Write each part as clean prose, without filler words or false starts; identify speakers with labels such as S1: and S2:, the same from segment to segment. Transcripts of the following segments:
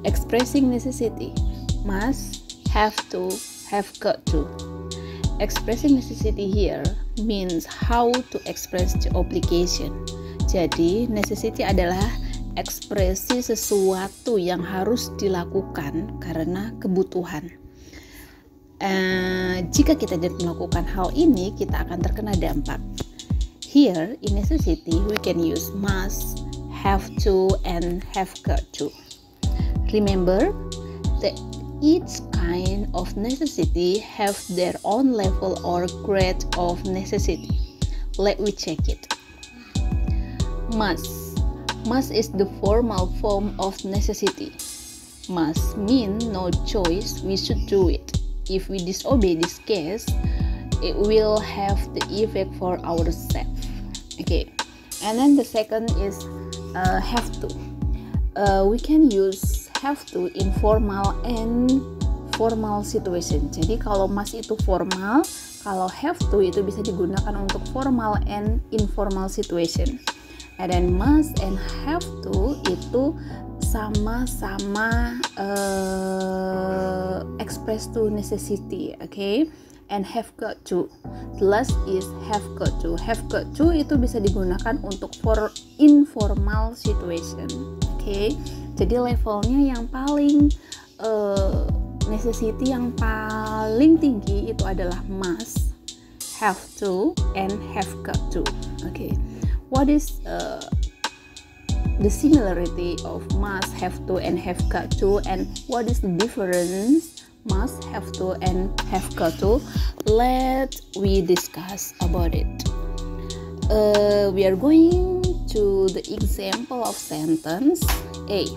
S1: Expressing necessity, must, have to, have got to. Expressing necessity here means how to express the obligation. Jadi necessity adalah ekspresi sesuatu yang harus dilakukan karena kebutuhan. Jika kita tidak melakukan hal ini, kita akan terkena dampak. Here in necessity we can use must, have to, and have got to. Remember that each kind of necessity have their own level or grade of necessity. Let me check it. Must. Must is the formal form of necessity. Must mean no choice, we should do it. If we disobey this case, it will have the effect for ourselves. Okay, and then the second is have to. We can use have to in formal and formal situation. Jadi kalau must itu formal, kalau have to itu bisa digunakan untuk formal and informal situation. And then must and have to itu sama-sama express to necessity, okay? And have got to. The last is have got to. Have got to itu bisa digunakan untuk for informal situation, okay? Jadi levelnya yang paling necessity yang paling tinggi itu adalah must, have to, and have got to. Okay, what is the similarity of must, have to, and have got to, and what is the difference must, have to, and have got to? Let we discuss about it. We are going to the example of sentence. A.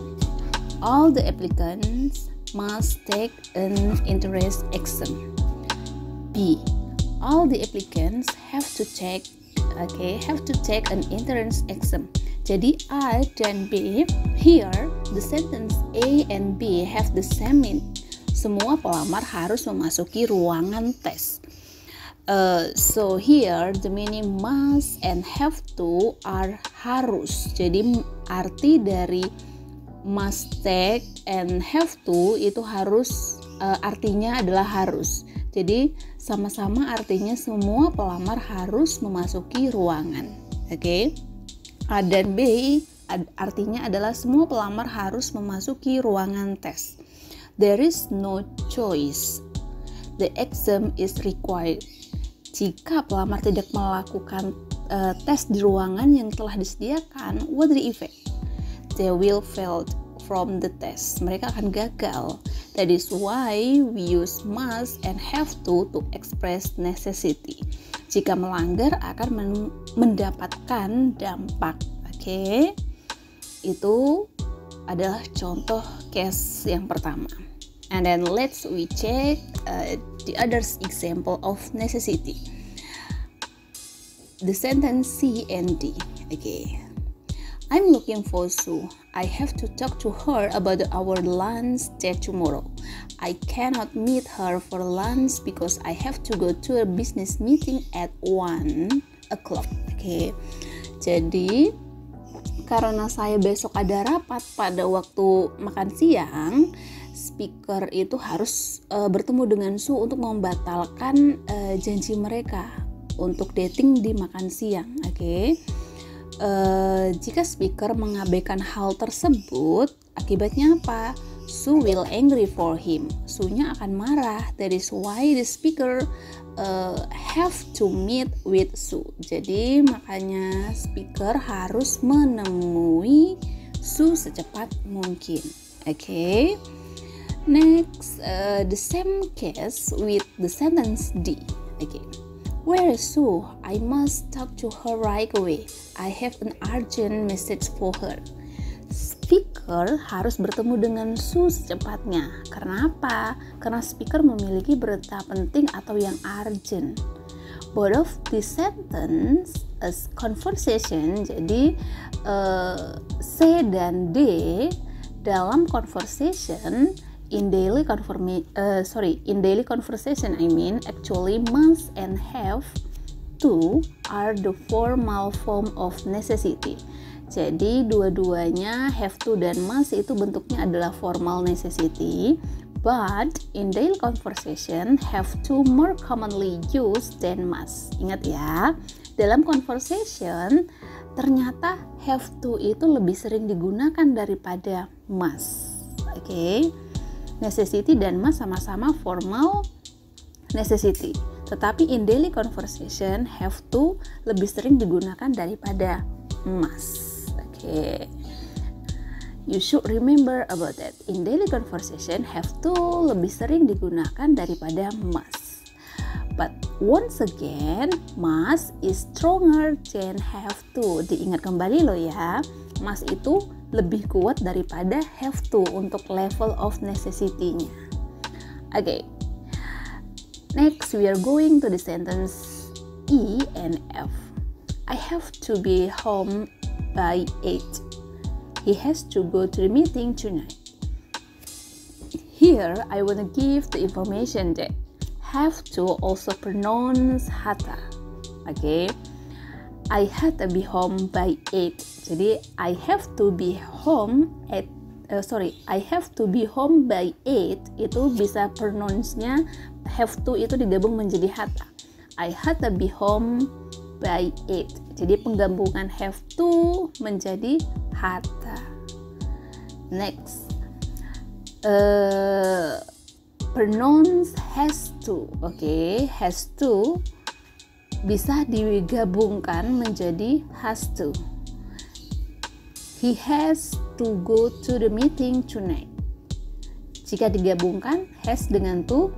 S1: All the applicants must take an interest exam. B. All the applicants have to take an entrance exam. Jadi A dan B, here the sentence A and B have the same meaning. Semua pelamar harus memasuki ruangan tes. So here the meaning must and have to are harus. Jadi arti dari must take and have to itu harus, artinya adalah harus. Jadi sama-sama artinya semua pelamar harus memasuki ruangan. Oke. A dan B artinya adalah semua pelamar harus memasuki ruangan tes. There is no choice. The exam is required. Jika pelamar tidak melakukan tes di ruangan yang telah disediakan, what the effect? They will fail from the test. Mereka akan gagal. That is why we use must and have to express necessity. Jika melanggar akan mendapatkan dampak. Oke. Itu adalah contoh case yang pertama. And then we check the other example of necessity. The sentence C and D. Okay. I'm looking for Sue. I have to talk to her about our lunch date tomorrow. I cannot meet her for lunch because I have to go to a business meeting at 1 o'clock. Okay. Jadi karena saya besok ada rapat pada waktu makan siang, speaker itu harus bertemu dengan Sue untuk membatalkan janji mereka untuk dating di makan siang. Oke. Jika speaker mengabaikan hal tersebut, akibatnya apa? Sue will angry for him. Sue-nya akan marah. That is why the speaker have to meet with Sue. Jadi makanya speaker harus menemui Sue secepat mungkin. Okay. Next, the same case with the sentence D. Okay. Where is Sue? I must talk to her right away. I have an urgent message for her. Speaker harus bertemu dengan Sue secepatnya. Karena apa? Karena speaker memiliki berita penting atau yang urgent. Both of this sentence is conversation. Jadi C dan D dalam conversation. In daily conversation, actually must and have to are the formal form of necessity. Jadi dua-duanya have to dan must itu bentuknya adalah formal necessity, but in daily conversation have to more commonly used than must. Ingat ya, dalam conversation ternyata have to itu lebih sering digunakan daripada must. Oke. Necessity dan must sama-sama formal necessity. Tetapi in daily conversation have to lebih sering digunakan daripada must. Okay. You should remember about that. In daily conversation, have to lebih sering digunakan daripada must. But once again, must is stronger than have to. Diingat kembali loh ya, must itu lebih kuat daripada have to untuk level of necessity-nya. Okay. Next, we are going to the sentence E and F. I have to be home by 8. He has to go to the meeting tonight. Here, I want to give the information that have to also pronounce hata. Okay, I had to be home by 8. Jadi I have to be home at I have to be home by 8 itu bisa pronounce-nya have to itu digabung menjadi hata. I had to be home by 8. Jadi penggabungan have to menjadi hata. Next, pronounce has to. Okay, has to bisa digabungkan menjadi has to. He has to go to the meeting tonight. Jika digabungkan has dengan to,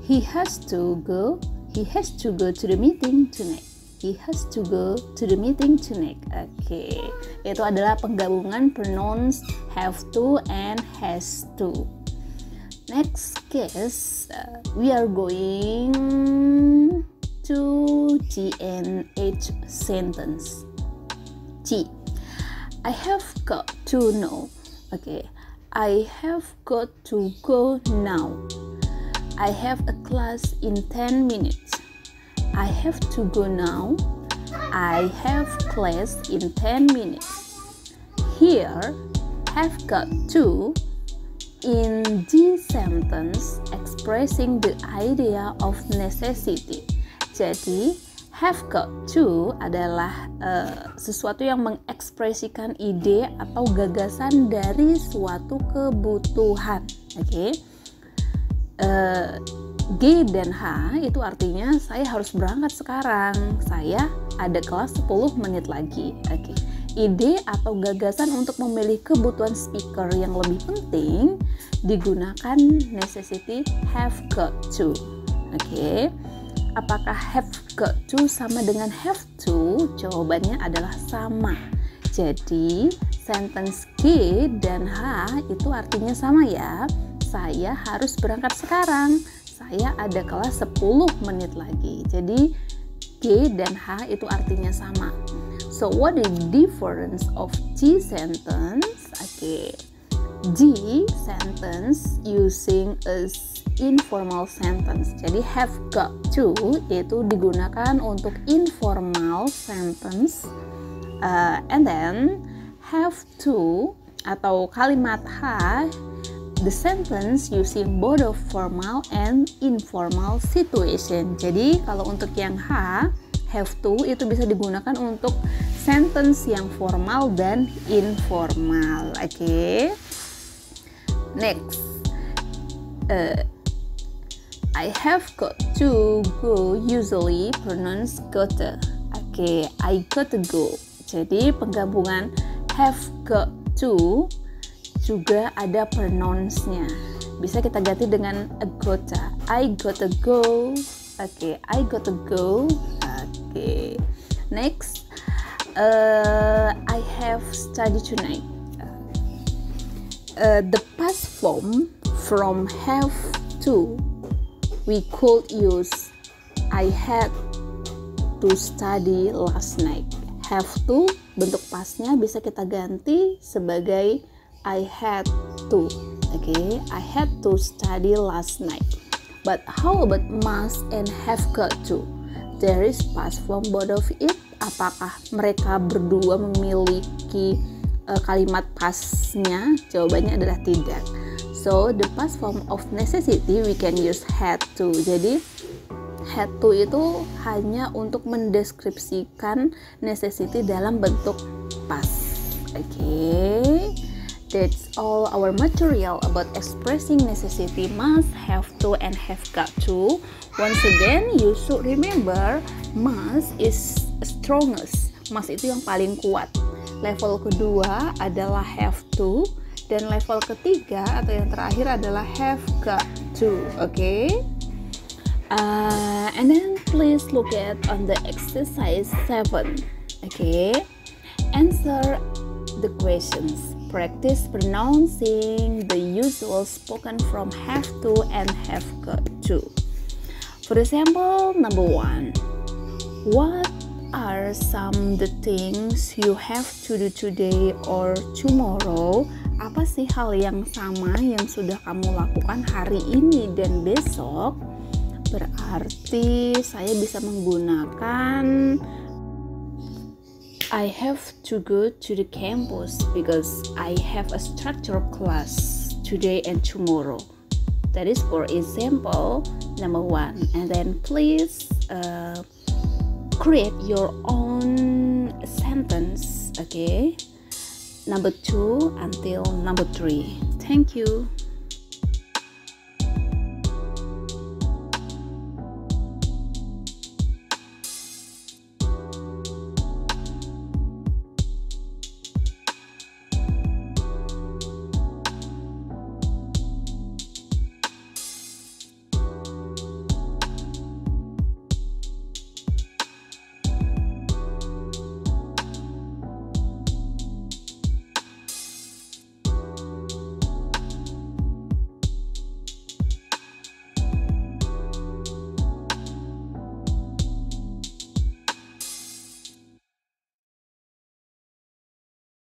S1: he has to go to the meeting tonight. He has to go to the meeting tonight. Okay, itu adalah penggabungan pronouns have to and has to. Next case, we are going to G and H sentence. G, I have got to know. Okay, I have got to go now. I have a class in 10 minutes. I have to go now. I have class in 10 minutes. Here, have got to in this sentence expressing the idea of necessity. Jadi, have got to adalah sesuatu yang mengekspresikan ide atau gagasan dari suatu kebutuhan. Oke. G dan H itu artinya saya harus berangkat sekarang, saya ada kelas 10 menit lagi. Oke. Ide atau gagasan untuk memilih kebutuhan speaker yang lebih penting digunakan necessity have got to. Oke. Apakah have got to sama dengan have to? Jawabannya adalah sama. Jadi sentence G dan H itu artinya sama ya. Saya harus berangkat sekarang. Saya ada kelas 10 menit lagi. Jadi G dan H itu artinya sama. So what is the difference of G sentence? Okay. G sentence using as informal sentence. Jadi have got to itu digunakan untuk informal sentence. And then have to atau kalimat H, the sentence using both of formal and informal situation. Jadi kalau untuk yang H, have to itu bisa digunakan untuk sentence yang formal dan informal. Oke. Next, I have got to go usually pronounce gotta. Oke, I gotta go. Jadi penggabungan have got to juga ada pronounce-nya. Bisa kita ganti dengan a gotta. I gotta go. Oke, I gotta go. Oke. Next, I have study tonight. The past form from have to we could use I had to study last night. Have to bentuk pastnya bisa kita ganti sebagai I had to. Okay, I had to study last night. But how about must and have got to? There is past form both of it apakah mereka berdua memiliki kalimat pastnya? Jawabannya adalah tidak. So the past form of necessity we can use had to. Jadi had to itu hanya untuk mendeskripsikan necessity dalam bentuk past. Okay, that's all our material about expressing necessity must, have to, and have got to. Once again, you should remember must is strongest. Must itu yang paling kuat. Level kedua adalah have to, dan level ketiga atau yang terakhir adalah have got to. Okay, and then please look at on the exercise 7. Okay, answer the questions. Practice pronouncing the usual spoken from have to and have got to. For example, number 1, what are some the things you have to do today or tomorrow? Apa sih hal yang sama yang sudah kamu lakukan hari ini dan besok? Berarti saya bisa menggunakan I have to go to the campus because I have a structured class today and tomorrow. That is for example number 1. And then please create your own sentence, okay? Number 2 until number 3. Thank you.